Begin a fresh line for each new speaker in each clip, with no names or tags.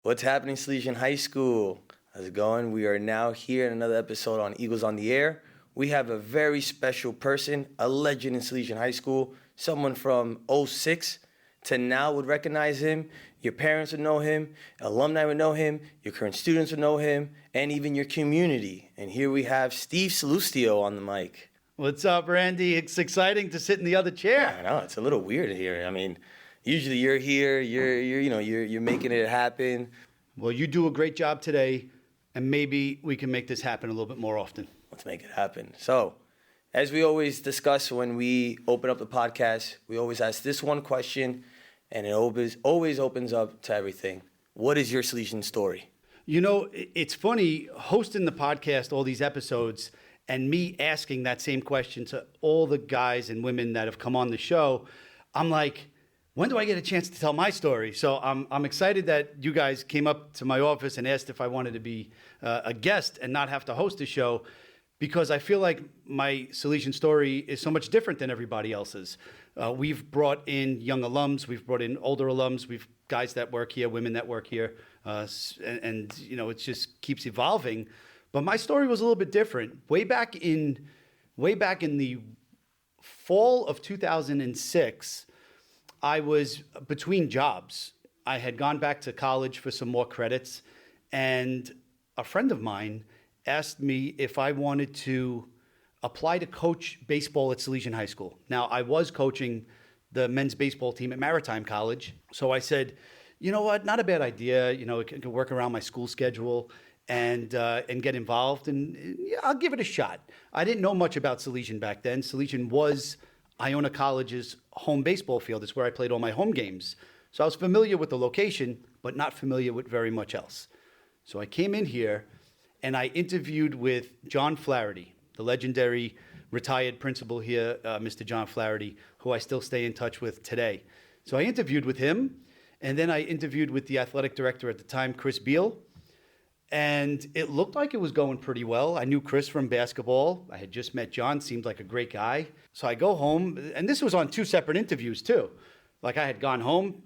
What's happening, Salesian High School? How's it going? We are now here in another episode on Eagles on the Air. We have a very special person, a legend in Salesian High School, someone from '06 to now would recognize him. Your parents would know him, alumni would know him, your current students would know him, and even your community. And here we have Steve Sallustio on the mic.
What's up, Randy? It's exciting to sit in the other chair.
I know, it's a little weird here. I mean, usually you're here, you're making it happen.
Well, you do a great job today, and maybe we can make this happen a little bit more often.
Let's make it happen. So, as we always discuss when we open up the podcast, we always ask this one question, and it always opens up to everything. What is your Salesian story?
You know, it's funny hosting the podcast, all these episodes, and me asking that same question to all the guys and women that have come on the show. I'm like, when do I get a chance to tell my story? So I'm excited that you guys came up to my office and asked if I wanted to be a guest and not have to host a show, because I feel like my Salesian story is so much different than everybody else's. We've brought in young alums, we've brought in older alums, we've guys that work here, women that work here, and you know, it just keeps evolving. But my story was a little bit different. Way back in the fall of 2006. I was between jobs. I had gone back to college for some more credits, and a friend of mine asked me if I wanted to apply to coach baseball at Salesian High School. Now, I was coaching the men's baseball team at Maritime College, so I said, you know what, not a bad idea. You know, it can work around my school schedule and get involved, and yeah, I'll give it a shot. I didn't know much about Salesian back then. Salesian was Iona College's home baseball field. It's where I played all my home games. So I was familiar with the location, but not familiar with very much else. So I came in here and I interviewed with John Flaherty, the legendary retired principal here, Mr. John Flaherty, who I still stay in touch with today. So I interviewed with him, and then I interviewed with the athletic director at the time, Chris Beal. And it looked like it was going pretty well. I knew Chris from basketball. I had just met John, seemed like a great guy. So I go home, and this was on two separate interviews too. Like, I had gone home,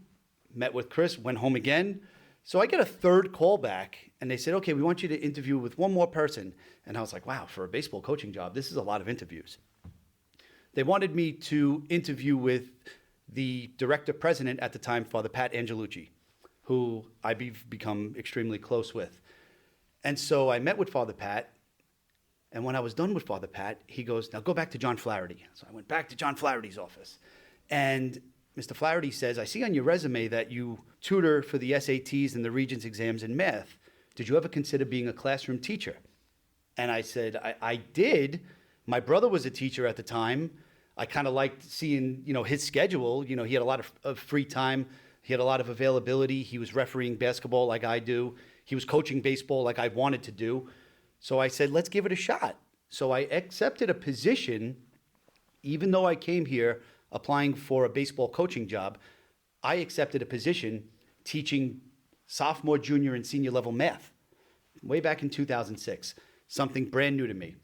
met with Chris, went home again. So I get a third call back, and they said, okay, we want you to interview with one more person. And I was like, wow, for a baseball coaching job, this is a lot of interviews. They wanted me to interview with the director-president at the time, Father Pat Angelucci, who I've become extremely close with. And so I met with Father Pat, and when I was done with Father Pat, he goes, now go back to John Flaherty. So I went back to John Flaherty's office. And Mr. Flaherty says, I see on your resume that you tutor for the SATs and the Regents exams in math. Did you ever consider being a classroom teacher? And I said, I did. My brother was a teacher at the time. I kind of liked seeing, his schedule. He had a lot of free time. He had a lot of availability. He was refereeing basketball like I do. He was coaching baseball like I wanted to do. So I said, let's give it a shot. So I accepted a position, even though I came here applying for a baseball coaching job. I accepted a position teaching sophomore, junior, and senior level math way back in 2006, something brand new to me.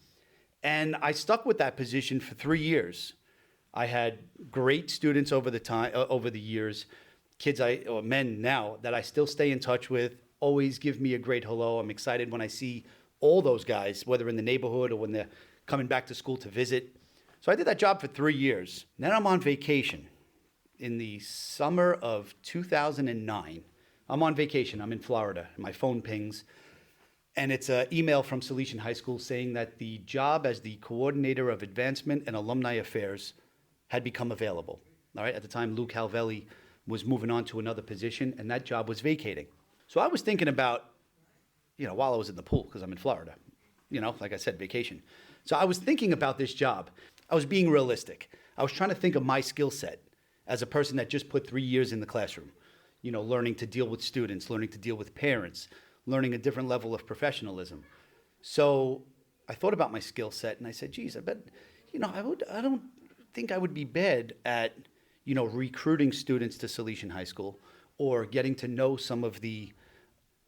And I stuck with that position for 3 years. I had great students over the years, men now that I still stay in touch with, always give me a great hello. I'm excited when I see all those guys, whether in the neighborhood or when they're coming back to school to visit. So I did that job for 3 years. Then I'm on vacation in the summer of 2009. I'm on vacation. I'm in Florida. My phone pings, and it's an email from Salesian High School saying that the job as the coordinator of advancement and alumni affairs had become available. All right. At the time, Lou Calvelli was moving on to another position, and that job was vacating. So I was thinking about, while I was in the pool, because I'm in Florida, like I said, vacation. So I was thinking about this job. I was being realistic. I was trying to think of my skill set as a person that just put 3 years in the classroom, learning to deal with students, learning to deal with parents, learning a different level of professionalism. So I thought about my skill set, and I said, geez, I bet, I don't think I would be bad at, recruiting students to Salesian High School, or getting to know some of the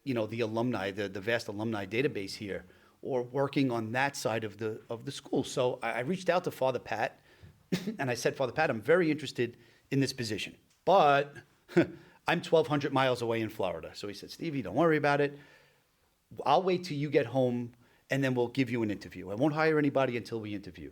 alumni, the vast alumni database here, or working on that side of the school. So I reached out to Father Pat, and I said, Father Pat, I'm very interested in this position, but I'm 1,200 miles away in Florida. So he said, Stevie, don't worry about it. I'll wait till you get home, and then we'll give you an interview. I won't hire anybody until we interview.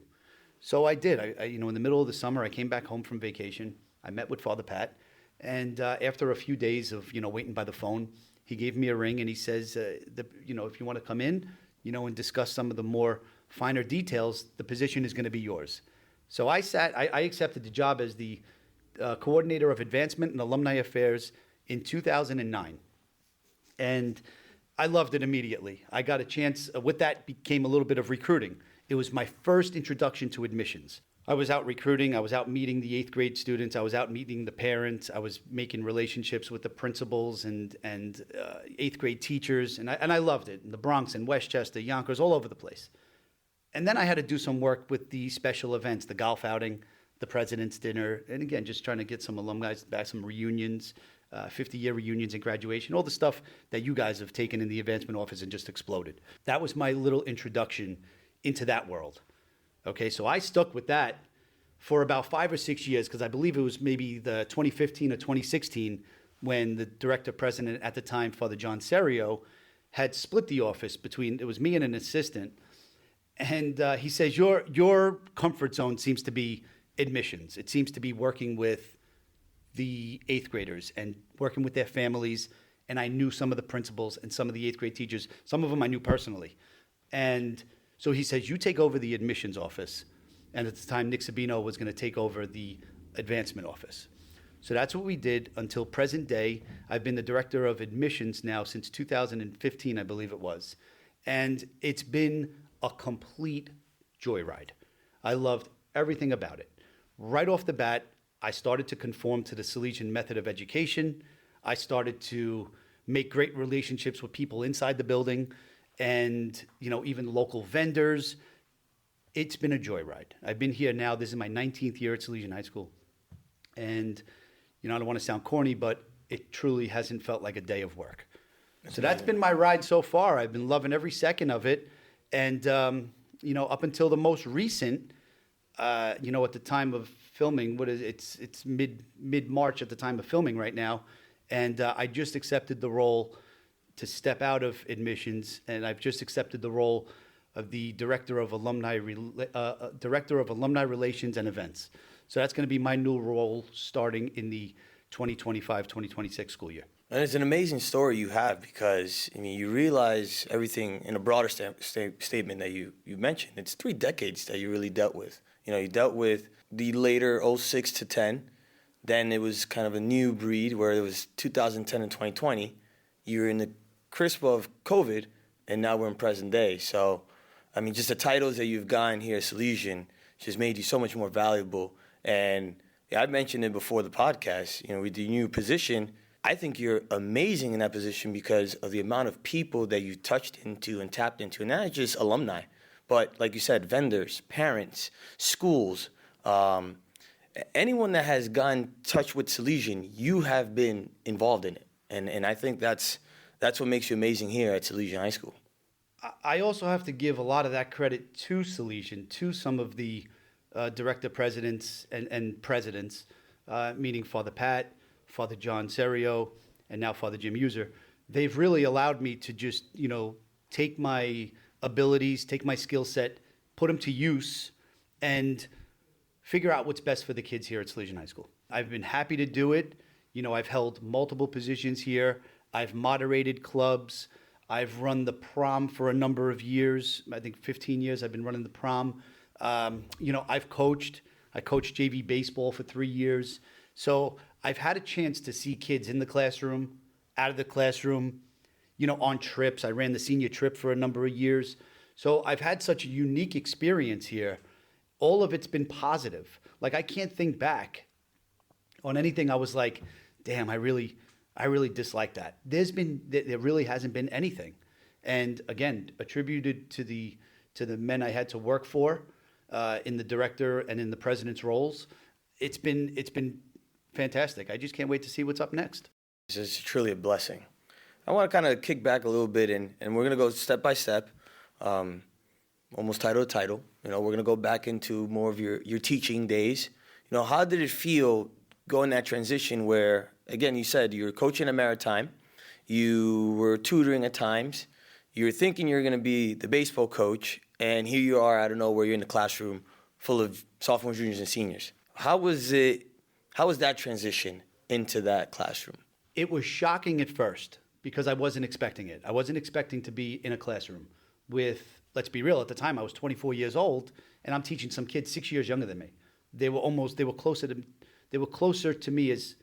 So I did. In the middle of the summer, I came back home from vacation. I met with Father Pat. And after a few days of, waiting by the phone, he gave me a ring and he says, if you want to come in, and discuss some of the more finer details, the position is going to be yours. So I accepted the job as the coordinator of advancement and alumni affairs in 2009. And I loved it immediately. I got a chance, with that became a little bit of recruiting. It was my first introduction to admissions. I was out recruiting. I was out meeting the 8th grade students. I was out meeting the parents. I was making relationships with the principals and 8th grade teachers. And I loved it. In the Bronx and Westchester, Yonkers, all over the place. And then I had to do some work with the special events, the golf outing, the president's dinner. And again, just trying to get some alumni back, some reunions, 50-year reunions and graduation, all the stuff that you guys have taken in the advancement office and just exploded. That was my little introduction into that world. Okay, so I stuck with that for about 5 or 6 years, because I believe it was maybe the 2015 or 2016 when the director president at the time, Father John Serio, had split the office between, it was me and an assistant. And he says, your comfort zone seems to be admissions. It seems to be working with the 8th graders and working with their families. And I knew some of the principals and some of the 8th grade teachers. Some of them I knew personally. And so he says, you take over the admissions office. And at the time, Nick Sabino was going to take over the advancement office. So that's what we did until present day. I've been the director of admissions now since 2015, I believe it was. And it's been a complete joyride. I loved everything about it. Right off the bat, I started to conform to the Salesian method of education. I started to make great relationships with people inside the building and, even local vendors. It's been a joyride. I've been here now. This is my 19th year at Salesian High School. And, I don't want to sound corny, but it truly hasn't felt like a day of work. So that's been my ride so far. I've been loving every second of it. And, up until the most recent, at the time of filming, it's mid-March at the time of filming right now. And I just accepted the role to step out of admissions, and I've just accepted the role of the director of alumni relations and events. So that's going to be my new role starting in the 2025-2026 school year.
And it's an amazing story you have because, you realize everything in a broader statement that you mentioned. It's 3 decades that you really dealt with. You dealt with the later 06 to 10. Then it was kind of a new breed where it was 2010 and 2020. You were in the crisp of COVID, and now we're in present day. So, just the titles that you've gotten here at Salesian just made you so much more valuable. And I mentioned it before the podcast, with the new position, I think you're amazing in that position because of the amount of people that you touched into and tapped into, and not just alumni, but like you said, vendors, parents, schools, anyone that has gotten in touch with Salesian, you have been involved in it. And I think that's what makes you amazing here at Salesian High School.
I also have to give a lot of that credit to Salesian, to some of the director presidents and presidents, meaning Father Pat, Father John Serio, and now Father Jim User. They've really allowed me to just, take my abilities, take my skill set, put them to use, and figure out what's best for the kids here at Salesian High School. I've been happy to do it. I've held multiple positions here. I've moderated clubs. I've run the prom for a number of years. I think 15 years I've been running the prom. I've coached. I coached JV baseball for 3 years. So I've had a chance to see kids in the classroom, out of the classroom, on trips. I ran the senior trip for a number of years. So I've had such a unique experience here. All of it's been positive. Like, I can't think back on anything I was like, damn, I really dislike that. There really hasn't been anything. And again, attributed to the men I had to work for in the director and in the president's roles. It's been fantastic. I just can't wait to see what's up next.
This is truly a blessing. I want to kind of kick back a little bit, and we're going to go step by step, almost title to title. We're going to go back into more of your teaching days. How did it feel going that transition where again, you said you were coaching at Maritime, you were tutoring at times, you were thinking you were going to be the baseball coach, and here you are out of nowhere, you're in the classroom full of sophomores, juniors, and seniors. How was that transition into that classroom?
It was shocking at first because I wasn't expecting it. I wasn't expecting to be in a classroom with, let's be real, at the time I was 24 years old and I'm teaching some kids 6 years younger than me. They were closer to me as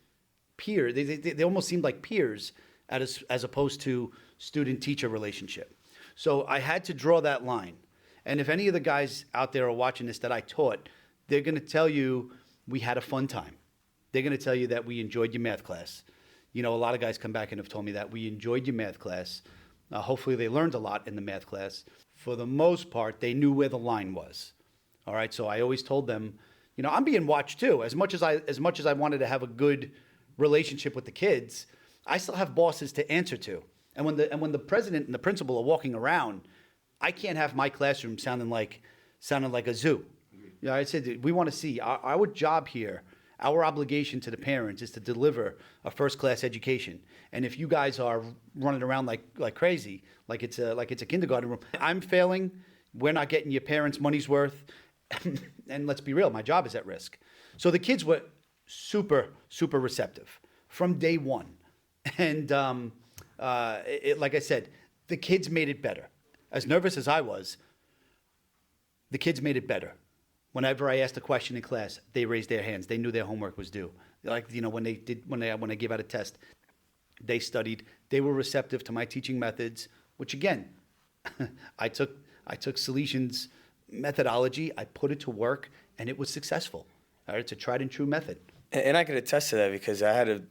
peers. They almost seemed like peers as opposed to student-teacher relationship. So I had to draw that line. And if any of the guys out there are watching this that I taught, they're going to tell you we had a fun time. They're going to tell you that we enjoyed your math class. You know, a lot of guys come back and have told me that we enjoyed your math class. Hopefully they learned a lot in the math class. For the most part, they knew where the line was. All right, so I always told them, you know, I'm being watched too. As much as I wanted to have a good relationship with the kids, I still have bosses to answer to. And when the president and the principal are walking around, I can't have my classroom sounding like a zoo. You know, I said we want to see our job here. Our obligation to the parents is to deliver a first-class education. And if you guys are running around like crazy, like it's a kindergarten room, I'm failing. We're not getting your parents' money's worth. And let's be real, my job is at risk. So the kids were super, super receptive from day one. And like I said, the kids made it better. As nervous as I was, the kids made it better. Whenever I asked a question in class, they raised their hands. They knew their homework was due. Like, you know, when I gave out a test, they studied. They were receptive to my teaching methods, which again, I took Salesian's methodology, I put it to work, and it was successful. All right, it's a tried and true method.
And I could attest to that because I had a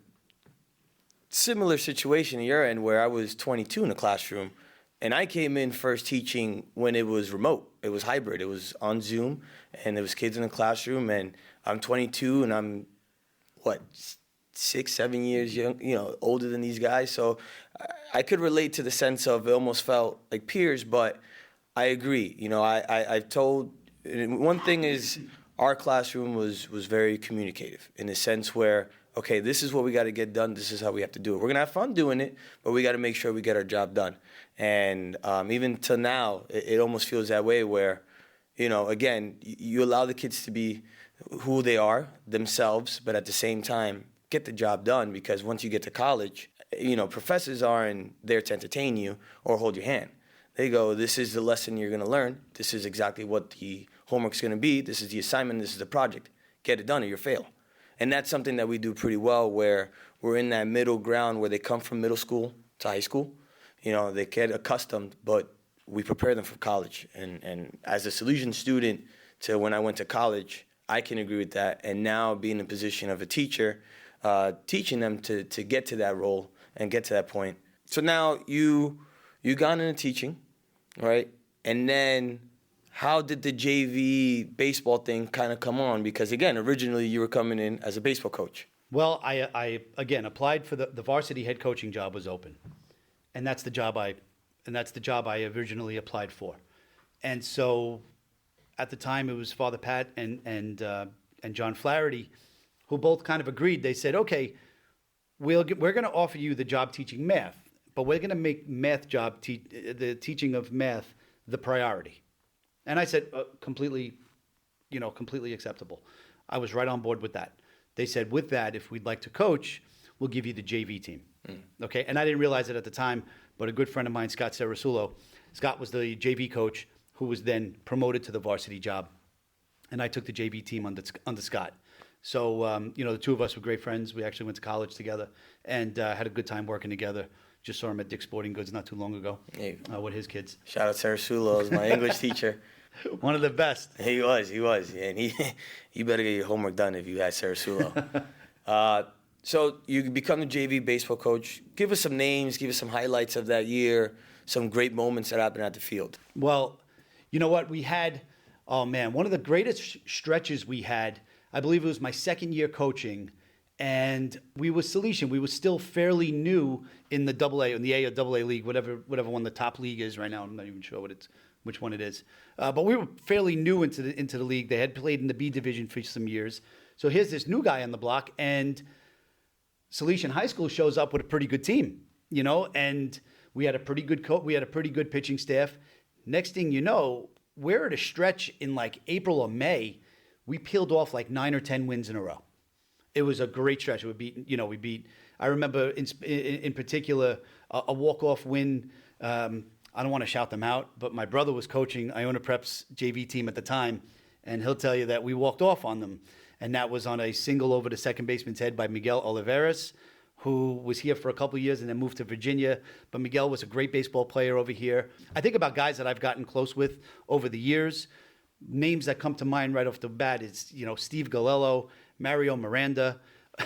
similar situation at your end where I was 22 in the classroom, and I came in first teaching when it was remote. It was hybrid. It was on Zoom, and there was kids in the classroom, and I'm 22, and I'm, 6, 7 years young, older than these guys. So I could relate to the sense of it almost felt like peers, but I agree. You know, I've told, one thing is our classroom was very communicative in the sense where, okay, this is what we got to get done. This is how we have to do it. We're going to have fun doing it, but we got to make sure we get our job done. And even to now, it almost feels that way where, again, you allow the kids to be who they are, themselves, but at the same time, get the job done, because once you get to college, professors aren't there to entertain you or hold your hand. They go, this is the lesson you're going to learn. This is exactly what the homework's going to be. This is the assignment. This is the project. Get it done or you fail. And that's something that we do pretty well, where we're in that middle ground where they come from middle school to high school. They get accustomed, but we prepare them for college. And as a Salesian student to when I went to college, I can agree with that. And now being in the position of a teacher, teaching them to get to that role and get to that point. So now you got into teaching, right? And then how did the JV baseball thing kind of come on? Because, again, originally you were coming in as a baseball coach.
Well, I again applied for the varsity head coaching job was open, and that's the job I originally applied for. And so, at the time, it was Father Pat and John Flaherty, who both kind of agreed. They said, "Okay, we're going to offer you the job teaching math, but we're going to make the teaching of math the priority." And I said, completely acceptable. I was right on board with that. They said, with that, if we'd like to coach, we'll give you the JV team. Okay, and I didn't realize it at the time, but a good friend of mine, Scott Sarasulo, Scott was the JV coach who was then promoted to the varsity job, and I took the JV team under Scott. So, the two of us were great friends. We actually went to college together and had a good time working together. Just saw him at Dick's Sporting Goods not too long ago with his kids.
Shout out Sarasulo, as my English teacher.
One of the best.
He was. And you better get your homework done if you had Sarasulo. So you become the JV baseball coach. Give us some names, give us some highlights of that year, some great moments that happened at the field.
Well, you know what? We had, one of the greatest stretches we had, I believe it was my second year coaching, and we were Salesian. We were still fairly new in the AA, in the A or AA league, whatever one the top league is right now. I'm not even sure which one it is. But we were fairly new into the league. They had played in the B division for some years. So here's this new guy on the block, and Salesian High School shows up with a pretty good team, and we had a pretty good coach. We had a pretty good pitching staff. Next thing you know, we're at a stretch in like April or May. We peeled off like 9 or 10 wins in a row. It was a great stretch. We beat. I remember in particular a walk-off win. I don't want to shout them out, but my brother was coaching Iona Prep's JV team at the time, and he'll tell you that we walked off on them. And that was on a single over the second baseman's head by Miguel Oliveras, who was here for a couple of years and then moved to Virginia. But Miguel was a great baseball player over here. I think about guys that I've gotten close with over the years. Names that come to mind right off the bat is, Steve Galello, Mario Miranda.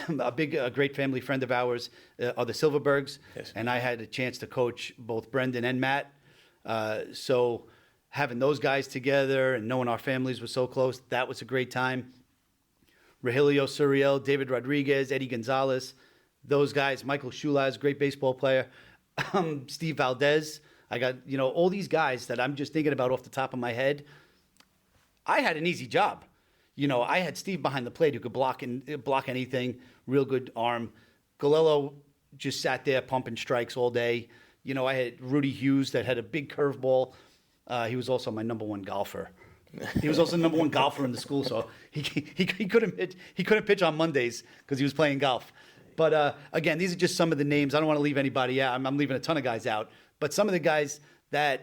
A great family friend of ours are the Silverbergs.
Yes.
And I had a chance to coach both Brendan and Matt. So having those guys together and knowing our families were so close, that was a great time. Rogelio Suriel, David Rodriguez, Eddie Gonzalez, those guys, Michael Shulaz, great baseball player, Steve Valdez. I got, all these guys that I'm just thinking about off the top of my head. I had an easy job. I had Steve behind the plate who could block anything, real good arm. Galello just sat there pumping strikes all day. I had Rudy Hughes that had a big curveball. He was also my number one golfer. He was also the number one golfer in the school, so he couldn't pitch. He couldn't pitch on Mondays because he was playing golf. But again, these are just some of the names. I don't want to leave anybody out. I'm leaving a ton of guys out. But some of the guys that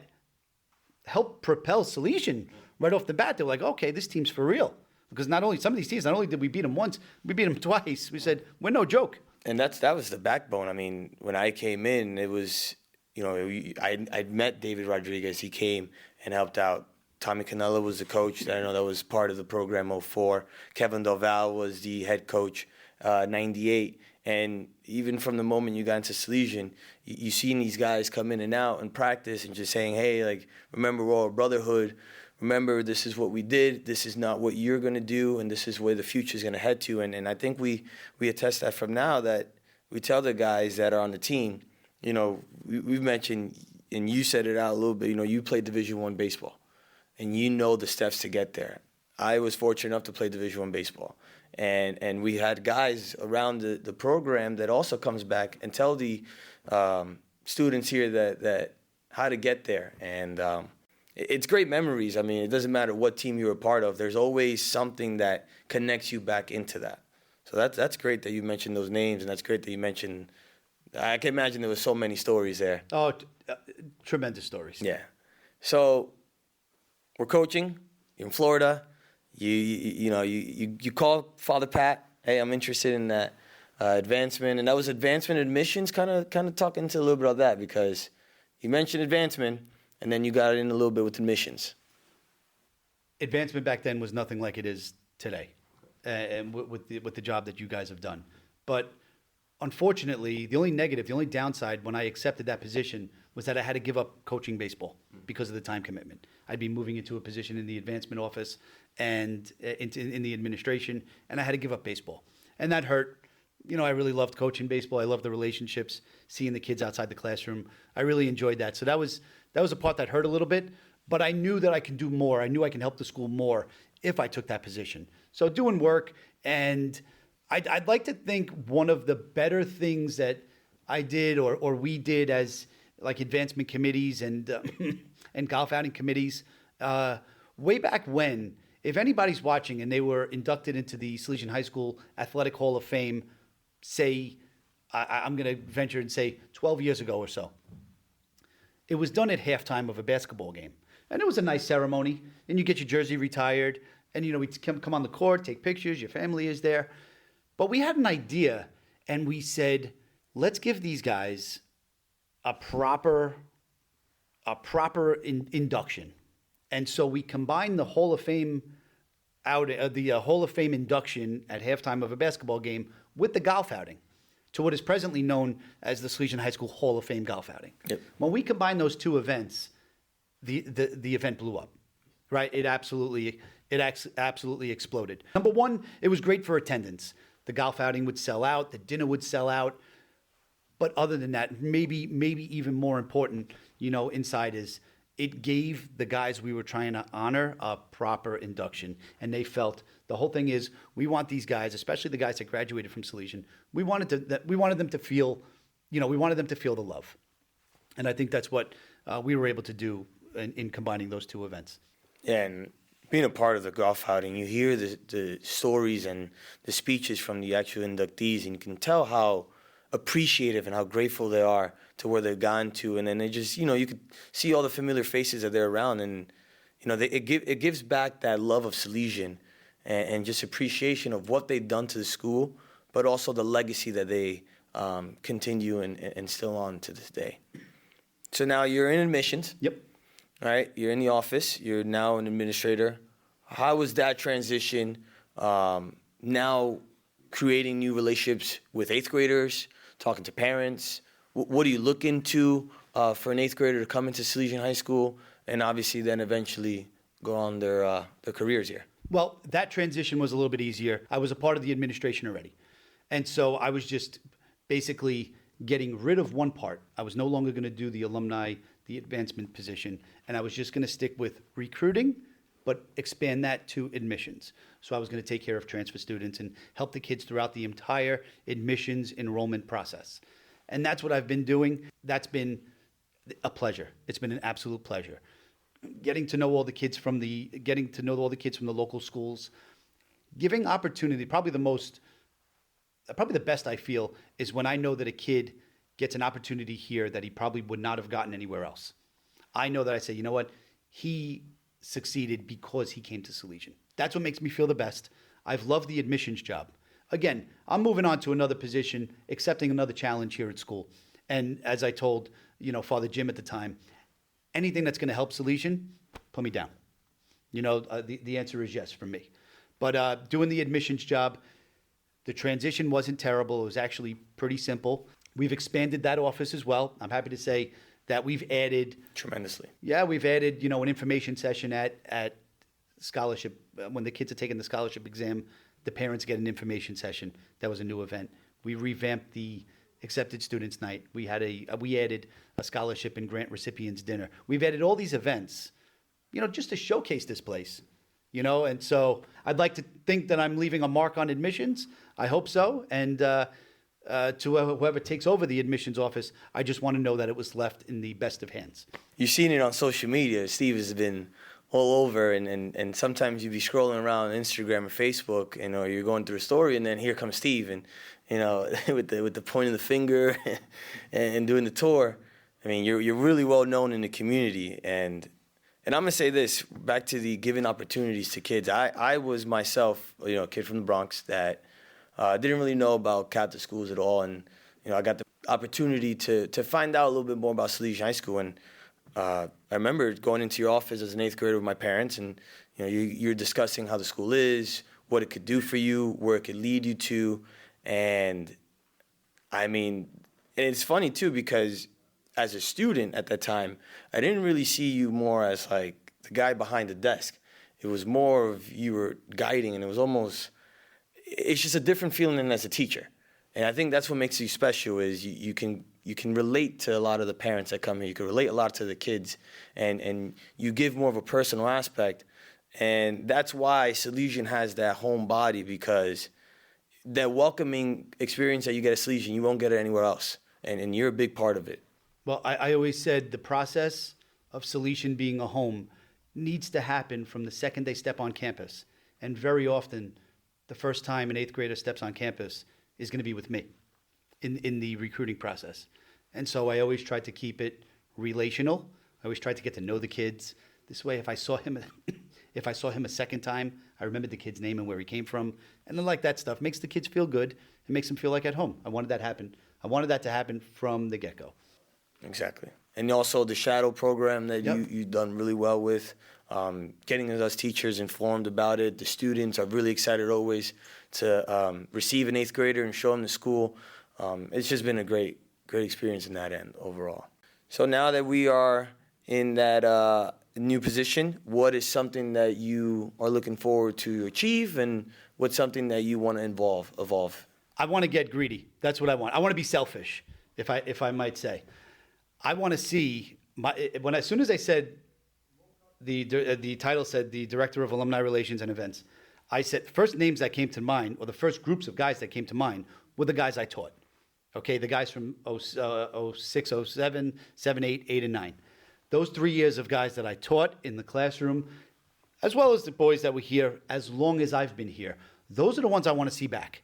helped propel Salesian right off the bat, they're like, okay, this team's for real. Because some of these teams, not only did we beat them once, we beat them twice. We said, we're no joke.
And that was the backbone. I mean, when I came in, it was, I'd met David Rodriguez. He came and helped out. Tommy Canella was the coach. I know that was part of the program 04. Kevin Dorval was the head coach 98. And even from the moment you got into Salesian, you seen these guys come in and out and practice and just saying, hey, remember, we're all a brotherhood. Remember, this is what we did. This is not what you're going to do, and this is where the future is going to head to. And I think we attest that from now that we tell the guys that are on the team, we've mentioned, and you said it out a little bit, you played Division I baseball, and you know the steps to get there. I was fortunate enough to play Division I baseball. And we had guys around the program that also comes back and tell the students here that how to get there. And it's great memories. I mean, it doesn't matter what team you're a part of. There's always something that connects you back into that. So that's great that you mentioned those names, and that's great that you mentioned. I can imagine there was so many stories there.
Oh, tremendous stories.
Yeah. So we're coaching. You're in Florida. You call Father Pat. Hey, I'm interested in that advancement, and that was advancement admissions. Kind of talk into a little bit of that, because you mentioned advancement. And then you got in a little bit with admissions.
Advancement back then was nothing like it is today, and with the job that you guys have done. But unfortunately, the only downside when I accepted that position was that I had to give up coaching baseball because of the time commitment. I'd be moving into a position in the advancement office and in the administration, and I had to give up baseball. And that hurt. I really loved coaching baseball. I loved the relationships, seeing the kids outside the classroom. I really enjoyed that. So that was a part that hurt a little bit, but I knew that I can do more. I knew I can help the school more if I took that position. So doing work, and I'd like to think one of the better things that I did or we did as like advancement committees and golf outing committees, way back when, if anybody's watching and they were inducted into the Salesian High School Athletic Hall of Fame, say, I'm going to venture and say 12 years ago or so. It was done at halftime of a basketball game. And it was a nice ceremony. And you get your jersey retired. And, we come on the court, take pictures. Your family is there. But we had an idea. And we said, let's give these guys a proper induction. And so we combined the Hall of Fame Hall of Fame induction at halftime of a basketball game with the golf outing to what is presently known as the Salesian High School Hall of Fame golf outing. Yep. When we combined those two events, the event blew up, right? It absolutely exploded. Number one, it was great for attendance. The golf outing would sell out, the dinner would sell out. But other than that, maybe even more important, inside is it gave the guys we were trying to honor a proper induction. And they felt the whole thing is we want these guys, especially the guys that graduated from Salesian, we wanted them to feel, we wanted them to feel the love. And I think that's what we were able to do in combining those two events.
Yeah, and being a part of the golf outing, you hear the stories and the speeches from the actual inductees, and you can tell how appreciative and how grateful they are to where they've gone to. And then they just, you could see all the familiar faces that they're around, and it gives back that love of Salesian and just appreciation of what they've done to the school, but also the legacy that they continue and still on to this day. So now you're in admissions.
Yep.
All right, you're in the office. You're now an administrator. How was that transition? Now creating new relationships with eighth graders, talking to parents. What do you look into for an eighth grader to come into Salesian High School, and obviously then eventually go on their careers here?
Well, that transition was a little bit easier. I was a part of the administration already. And so I was just basically getting rid of one part. I was no longer going to do the alumni, the advancement position, and I was just going to stick with recruiting, but expand that to admissions. So I was going to take care of transfer students and help the kids throughout the entire admissions enrollment process. And that's what I've been doing. That's been a pleasure. It's been an absolute pleasure. Getting to know all the kids from the local schools, giving opportunity. Probably the best I feel is when I know that a kid gets an opportunity here that he probably would not have gotten anywhere else. I know that I say, you know what, he succeeded because he came to Salesian. That's what makes me feel the best. I've loved the admissions job. Again, I'm moving on to another position, accepting another challenge here at school. And as I told, Father Jim at the time, anything that's going to help Salesian, put me down. The answer is yes for me. But doing the admissions job, the transition wasn't terrible. It was actually pretty simple. We've expanded that office as well. I'm happy to say that we've added
Tremendously.
Yeah, we've added, an information session at scholarship. When the kids are taking the scholarship exam, the parents get an information session. That was a new event. We revamped the accepted students night. We added a scholarship and grant recipients dinner. We've added all these events, just to showcase this place. And so I'd like to think that I'm leaving a mark on admissions. I hope so. And to whoever takes over the admissions office, I just want to know that it was left in the best of hands.
You've seen it on social media. Steve has been all over, and sometimes you'd be scrolling around Instagram or Facebook, you're going through a story, and then here comes Steve, and with the point of the finger and doing the tour. I mean, you're really well known in the community, and I'm gonna say this back to the giving opportunities to kids. I was myself, a kid from the Bronx that didn't really know about Catholic schools at all, and I got the opportunity to find out a little bit more about Salesian High School, and I remember going into your office as an eighth grader with my parents, and you're discussing how the school is, what it could do for you, where it could lead you to, and it's funny too because as a student at that time, I didn't really see you more as like the guy behind the desk. It was more of you were guiding, and it's just a different feeling than as a teacher. And I think that's what makes you special is you can relate to a lot of the parents that come here. You can relate a lot to the kids, and you give more of a personal aspect. And that's why Salesian has that home body, because that welcoming experience that you get at Salesian, you won't get it anywhere else. And you're a big part of it.
Well, I always said the process of Salesian being a home needs to happen from the second they step on campus. And very often, the first time an eighth grader steps on campus is going to be with me in the recruiting process. And so I always tried to keep it relational. I always tried to get to know the kids. This way, if I saw him a second time, I remembered the kid's name and where he came from. And I like that stuff. It makes the kids feel good. It makes them feel like at home. I wanted that to happen from the get-go.
Exactly. And also the shadow program that you've done really well with, getting us teachers informed about it. The students are really excited always to receive an eighth grader and show them the school. It's just been a great experience in that end overall. So now that we are in that new position, what is something that you are looking forward to achieve, and what's something that you want to evolve?
I want to get greedy. That's what I want. I want to be selfish, if I might say. I want to see as soon as I said the title said the Director of Alumni Relations and Events. I said, first names that came to mind, or the first groups of guys that came to mind, were the guys I taught. Okay, the guys from 06, 07, 7, 8, 8, and 9. Those 3 years of guys that I taught in the classroom, as well as the boys that were here as long as I've been here. Those are the ones I want to see back.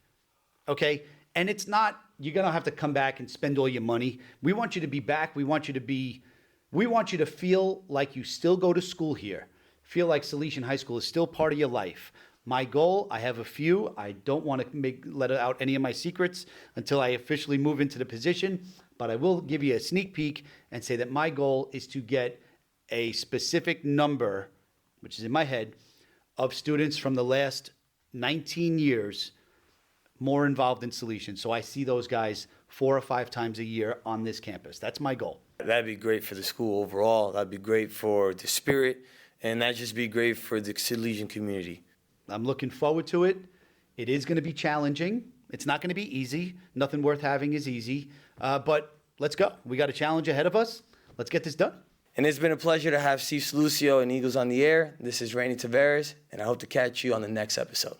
Okay? And it's not, you're going to have to come back and spend all your money. We want you to be back. We want you to feel like you still go to school here. Feel like Salesian High School is still part of your life. My goal, I have a few. I don't want to let out any of my secrets until I officially move into the position, but I will give you a sneak peek and say that my goal is to get a specific number, which is in my head, of students from the last 19 years more involved in Salesian. So I see those guys 4 or 5 times a year on this campus. That's my goal.
That'd be great for the school overall. That'd be great for the spirit, and that'd just be great for the Salesian community.
I'm looking forward to it. It is going to be challenging. It's not going to be easy. Nothing worth having is easy. But let's go. We got a challenge ahead of us. Let's get this done.
And it's been a pleasure to have Steve Sallustio and Eagles on the Air. This is Randy Tavares, and I hope to catch you on the next episode.